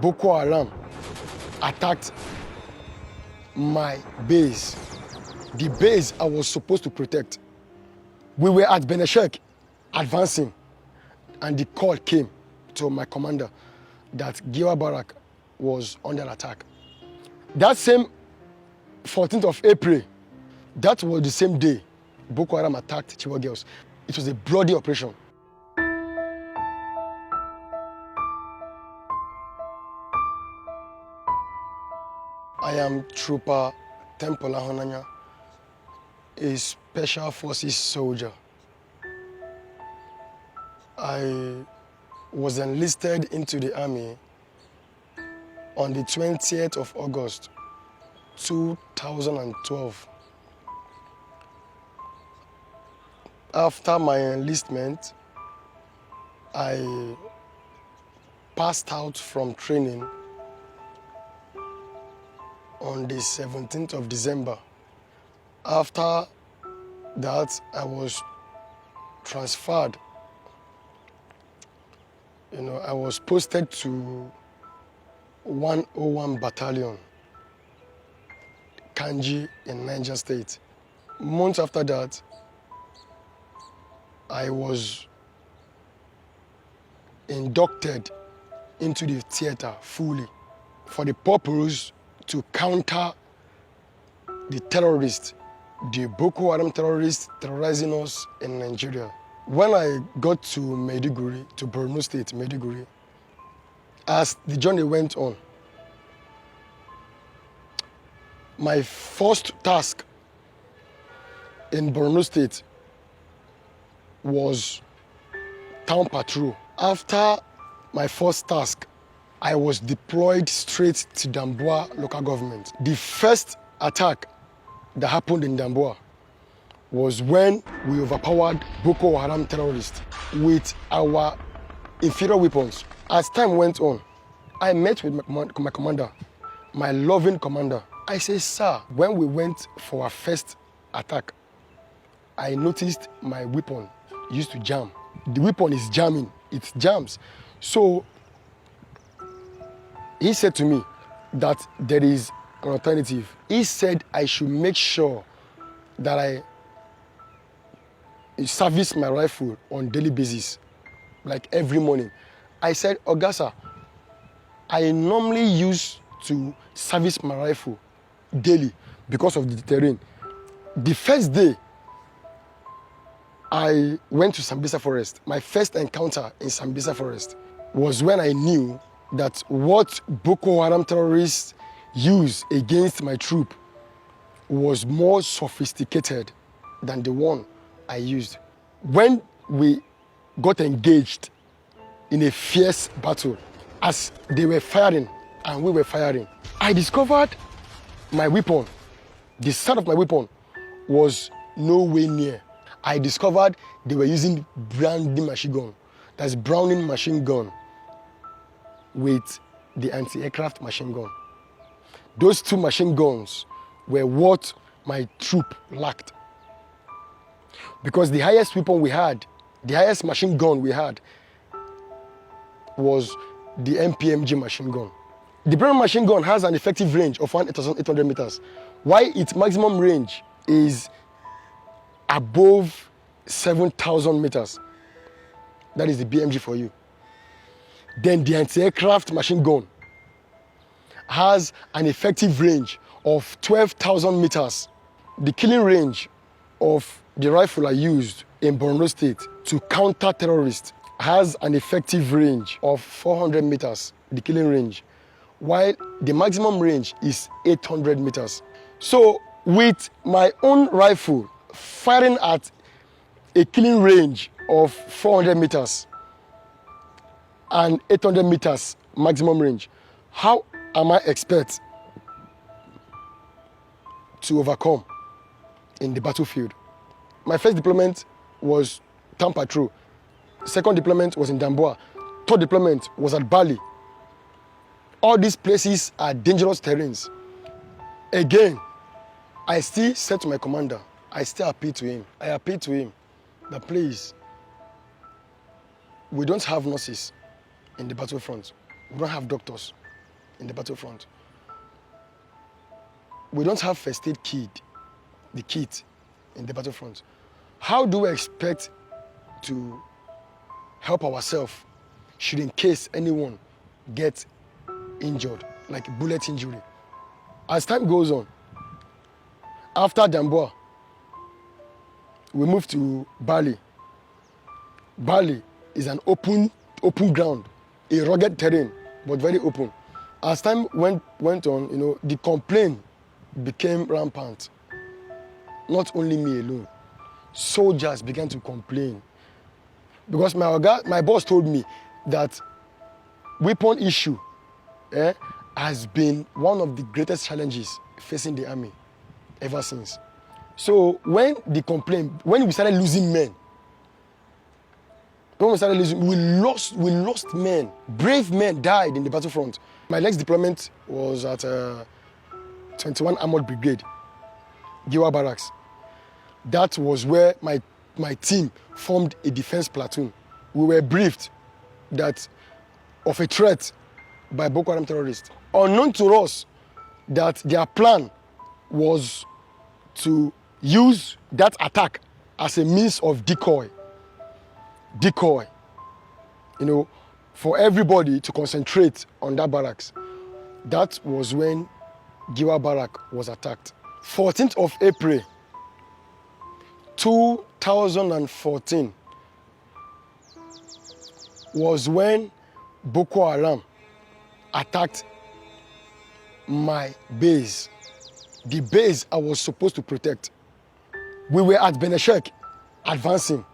Boko Haram attacked my base, the base I was supposed to protect. We were at Beneshek advancing, and the call came to my commander that Giwa Barak was under attack. That same 14th of April, that was the same day Boko Haram attacked Chibok girls. It was a bloody operation. I am Trooper Tempola Honanya, a Special Forces soldier. I was enlisted into the army on the 20th of August, 2012. After my enlistment, I passed out from training on the 17th of December. After that, I was transferred. I was posted to 101 Battalion, Kanji in Niger State. Months after that, I was inducted into the theater fully for the purpose to counter the terrorists, the Boko Haram terrorists terrorizing us in Nigeria. When I got to Maiduguri, to Borno State, Maiduguri, as the journey went on, my first task in Borno State was town patrol. After my first task, I was deployed straight to Damboa local government. The first attack that happened in Damboa was when we overpowered Boko Haram terrorists with our inferior weapons. As time went on, I met with my commander, my loving commander. I said, sir, when we went for our first attack, I noticed my weapon used to jam. The weapon is jamming, it jams. So he said to me that there is an alternative. He said I should make sure that I service my rifle on daily basis, like every morning. I said, Ogasa, I normally used to service my rifle daily because of the terrain. The first day I went to Sambisa Forest, my first encounter in Sambisa Forest was when I knew that what Boko Haram terrorists use against my troop was more sophisticated than the one I used. When we got engaged in a fierce battle, as they were firing and we were firing, I discovered my weapon, the sound of my weapon was nowhere near. I discovered they were using Browning machine gun, that's Browning machine gun with the anti-aircraft machine gun. Those two machine guns were what my troop lacked. Because the highest weapon we had, the highest machine gun we had was the MPMG machine gun. The Browning machine gun has an effective range of 1,800 meters, while its maximum range is above 7,000 meters. That is the BMG for you. Then the anti-aircraft machine gun has an effective range of 12,000 meters. The killing range of the rifle I used in Borno State to counter terrorists has an effective range of 400 meters, the killing range, while the maximum range is 800 meters. So with my own rifle firing at a killing range of 400 meters and 800 meters maximum range, how am I expect to overcome in the battlefield? My first deployment was town patrol. Second deployment was in Damboa. Third deployment was at Bali. All these places are dangerous terrains. Again, I still said to my commander, I still appeal to him. I appeal to him that please, we don't have nurses in the battlefront. We don't have doctors. in the battlefront. We don't have first aid kit, the kit in the battlefront. How do we expect to help ourselves should in case anyone gets injured, like bullet injury? As time goes on, after Damboa, we move to Bali. Bali is an open ground, a rugged terrain, but very open. As time went on, the complaint became rampant. Not only me alone. Soldiers began to complain. Because my boss told me that weapon issue has been one of the greatest challenges facing the army ever since. So when we started losing men, we lost men. Brave men died in the battlefront. My next deployment was at 21 Armored Brigade, Giwa Barracks. That was where my team formed a defense platoon. We were briefed of a threat by Boko Haram terrorists. Unknown to us that their plan was to use that attack as a means of decoy, for everybody to concentrate on that barracks. That was when Giwa Barrack was attacked. 14th of April, 2014 was when Boko Haram attacked my base, the base I was supposed to protect. We were at Beneshek advancing,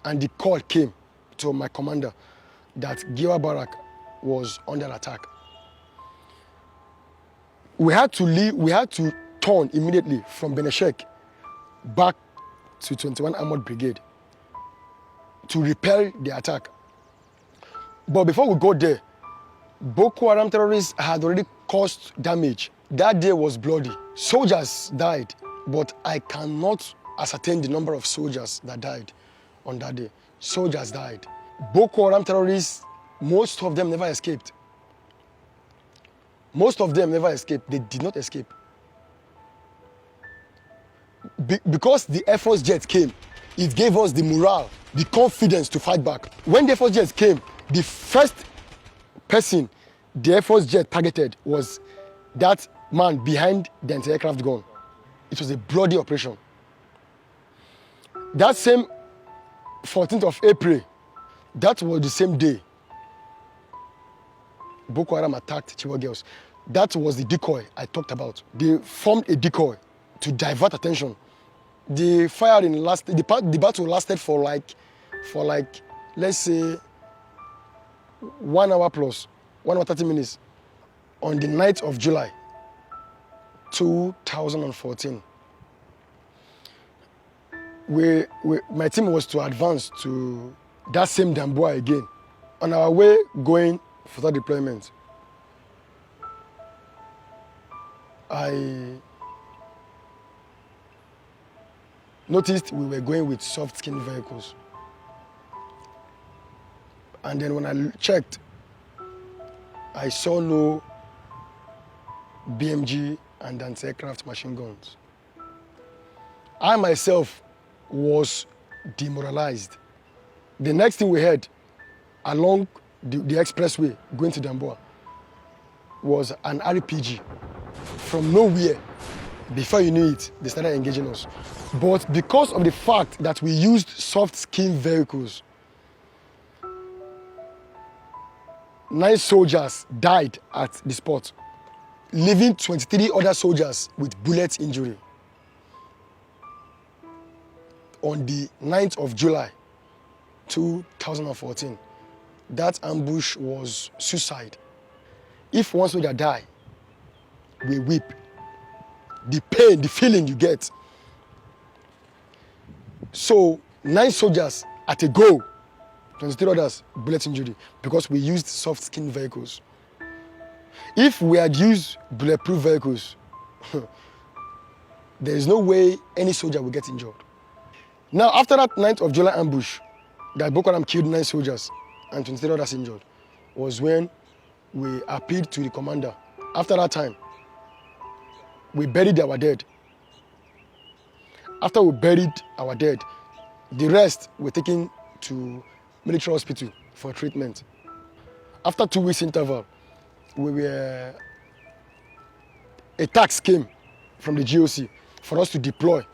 and the call came to my commander that Giwa Barrack was under attack. We had to leave. We had to turn immediately from Beneshek back to 21 Armored Brigade to repel the attack. But before we go there, Boko Haram terrorists had already caused damage. That day was bloody. Soldiers died, but I cannot ascertain the number of soldiers that died on that day. Soldiers died. Boko Haram terrorists, most of them never escaped. Most of them never escaped. They did not escape. Because the Air Force jets came, it gave us the morale, the confidence to fight back. When the Air Force jets came, the first person the Air Force jet targeted was that man behind the anti-aircraft gun. It was a bloody operation. That same 14th of April, that was the same day Boko Haram attacked Chibok girls. That was the decoy I talked about. They formed a decoy to divert attention. The battle lasted for like let's say 1 hour plus, 1 hour 30 minutes. On the 9th of July, 2014, my team was to advance to that same Damboa again. On our way going for that deployment, I noticed we were going with soft-skin vehicles. And then when I checked, I saw no BMG and anti-aircraft machine guns. I myself was demoralized. The next thing we heard along the expressway going to Damboa was an RPG from nowhere. Before you knew it, they started engaging us. But because of the fact that we used soft-skin vehicles, 9 soldiers died at the spot, leaving 23 other soldiers with bullet injury. On the 9th of July, 2014, that ambush was suicide. If one soldier die, we weep. The pain, the feeling you get. So 9 soldiers at a go, 23 others bullet injury because we used soft-skin vehicles. If we had used bulletproof vehicles, there is no way any soldier will get injured. Now, after that 9th of July ambush, that Boko Haram killed 9 soldiers and 23 others injured, was when we appealed to the commander. After that time, we buried our dead. After we buried our dead, the rest were taken to military hospital for treatment. After 2 weeks interval, a tax came from the GOC for us to deploy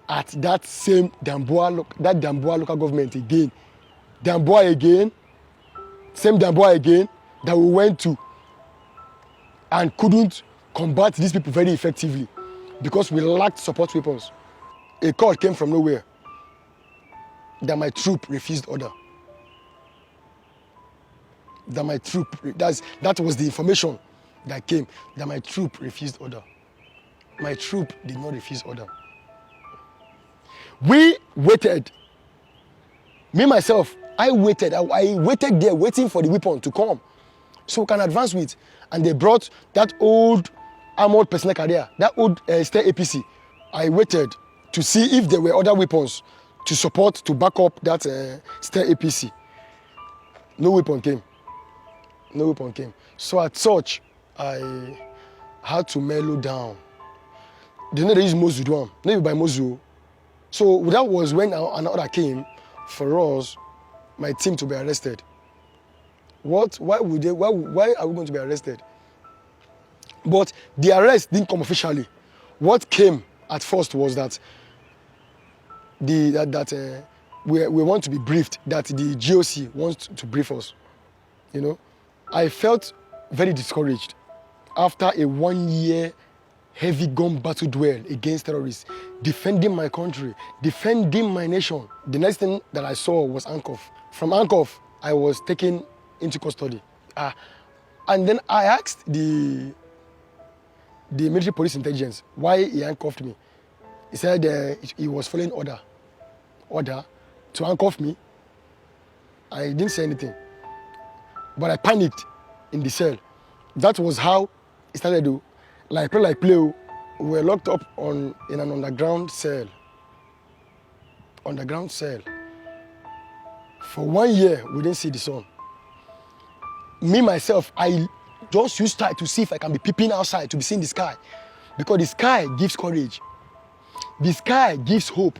at that same Damboa local government again. Damboa again, same Damboa again that we went to and couldn't combat these people very effectively because we lacked support weapons. A call came from nowhere that my troop refused order. That was the information that came, that my troop refused order. My troop did not refuse order. We waited. Me, myself, I waited. I waited there waiting for the weapon to come so we can advance with. And they brought that old armored personnel carrier, that old Steyr APC. I waited to see if there were other weapons to support, to back up that Steyr APC. No weapon came. No weapon came. So at such, I had to mellow down. They know they use Mozu Dwam, maybe by Mozu. So that was when an order came for us, my team, to be arrested. What? Why are we going to be arrested? But the arrest didn't come officially. What came at first was that we want to be briefed, that the GOC wants to brief us. You know, I felt very discouraged after a 1 year heavy gun battle duel against terrorists, defending my country, defending my nation. The next thing that I saw was handcuff. From handcuff, I was taken into custody. And then I asked the military police intelligence why he handcuffed me. He said he was following order to handcuff me. I didn't say anything, but I panicked in the cell. That was how it started to like play. We were locked up in an underground cell. For 1 year, we didn't see the sun. Me, myself, I just used to see if I can be peeping outside to be seeing the sky. Because the sky gives courage. The sky gives hope.